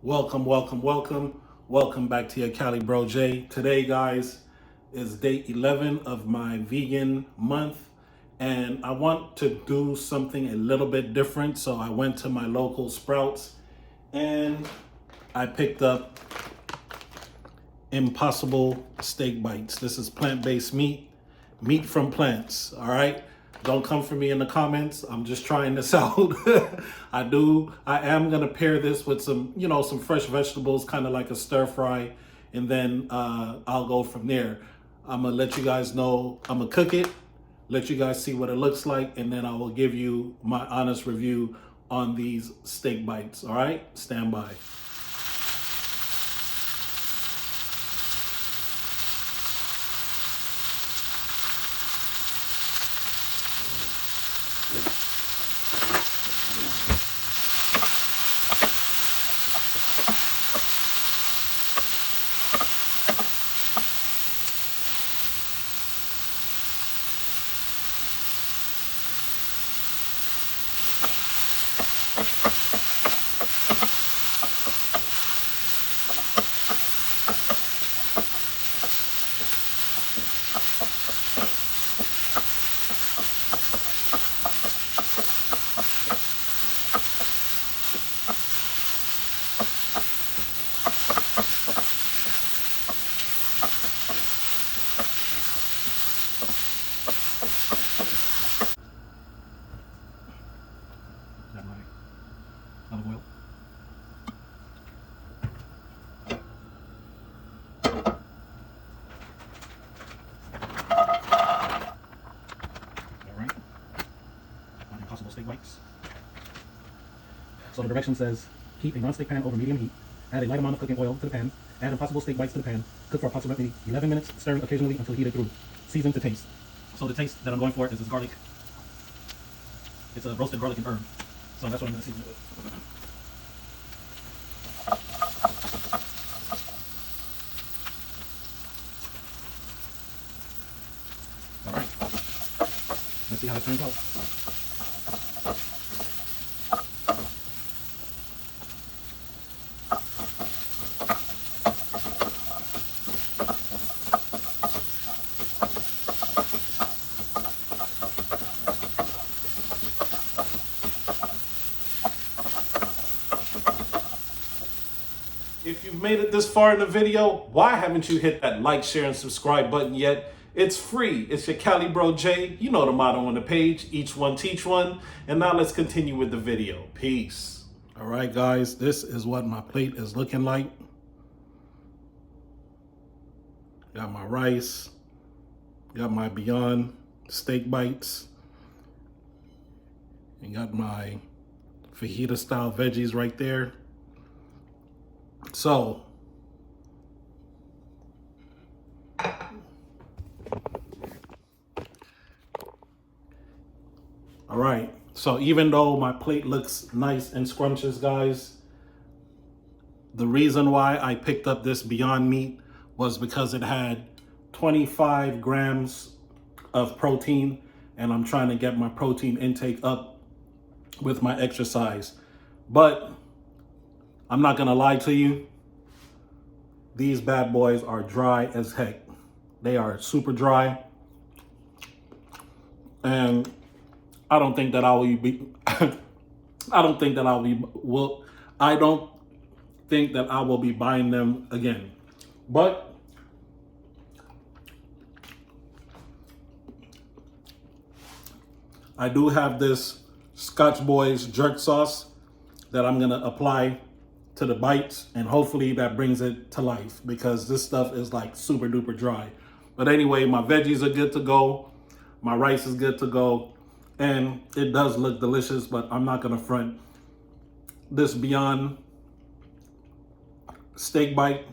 Welcome back to your Cali Bro J. Today, guys, is day 11 of my vegan month, and I want to do something a little bit different. So I went to my local Sprouts and I picked up Impossible Steak Bites. This is plant-based meat from plants, all right? Don't come for me in the comments. I'm just trying this out. I am gonna pair this with some, some fresh vegetables, kind of like a stir fry, and then I'll go from there. I'm gonna let you guys know, I'm gonna cook it, let you guys see what it looks like, and then I will give you my honest review on these steak bites, all right? Stand by. Olive oil. All right. On Impossible Steak Bites. So the direction says, heat a non-stick pan over medium heat. Add a light amount of cooking oil to the pan. Add Impossible Steak Bites to the pan. Cook for approximately 11 minutes, stirring occasionally until heated through. Season to taste. So the taste that I'm going for is this garlic. It's a roasted garlic and herb. So that's what I'm going to season it with. All right. Let's see how this turns out. If you've made it this far in the video, why haven't you hit that like, share, and subscribe button yet? It's free. It's your Cali Bro J. You know the motto on the page. Each one, teach one. And now let's continue with the video. Peace. All right, guys. This is what my plate is looking like. Got my rice. Got my Beyond Steak Bites. And got my fajita style veggies right there. So, all right. So even though my plate looks nice and scrumptious, guys, the reason why I picked up this Beyond Meat was because it had 25 grams of protein, and I'm trying to get my protein intake up with my exercise. But I'm not gonna lie to you, these bad boys are dry as heck. They are super dry. And I don't think that I will be I don't think that I will be buying them again. But I do have this Scotch Boys jerk sauce that I'm gonna apply to the bites, and hopefully that brings it to life, because this stuff is like super duper dry. But anyway, my veggies are good to go. My rice is good to go. And it does look delicious, but I'm not gonna front. This Beyond Steak Bite,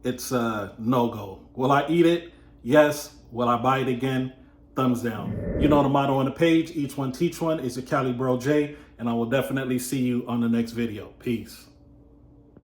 it's a no-go. Will I eat it? Yes. Will I buy it again? Thumbs down. You know the motto on the page, each one teach one. Is your Cali Bro J, and I will definitely see you on the next video. Peace.